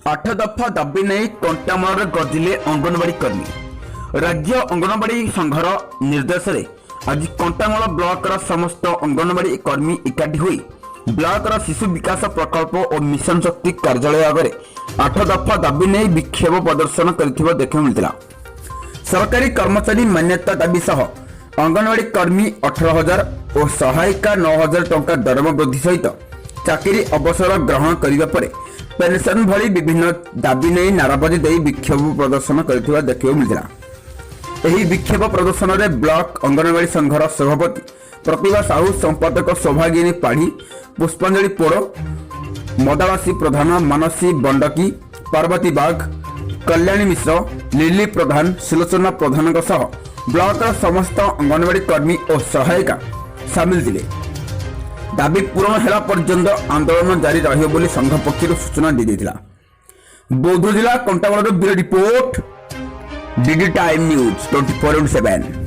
आठ दफा दाबी नहीं कंटामूल गजिले अंगनवाड़ी कर्मी। राज्य अंगनवाड़ी संघर निर्देश आज कंटामूल ब्लॉक समस्त अंगनवाड़ी कर्मी एकाठी हुई ब्लॉक शिशु विकास प्रकल्प और मिशन शक्ति कार्यालय आगे 8 दफा दाबी नहीं विक्षोभ प्रदर्शन कर देखा मिलता। सरकारी कर्मचारी मान्यता दाबी सह अंगनवाड़ी कर्मी 18,000 और सहायिका 9,000 टंका दरमा वृद्धि सहित चाकरी अवसर ग्रहण करने पर पेंशन भली विभिन्न दाबी नहीं नाराबाजी दे विक्षोभ प्रदर्शन कर देखा मिलता। यह विक्षोभ प्रदर्शन में ब्लॉक अंगनवाड़ी संघर सभापति प्रतिभा साहू, संपादक सौभागिनी पाढ़ी, पुष्पांजलि पोड़, मदावासी प्रधान, मानसी बंडकी, पार्वती बाघ, कल्याणी मिश्र, लिली प्रधान, सुलोचना प्रधान ब्लॉक समस्त अंगनवाड़ी कर्मी और सहायिका सामिल थे। दाबी पूरण हेला पर्यंत आंदोलन जारी रहिबो बोली संघ पक्षर सूचना दी देथिला। बौद्ध जिला Kantamal bureau report, DD time news 24/7।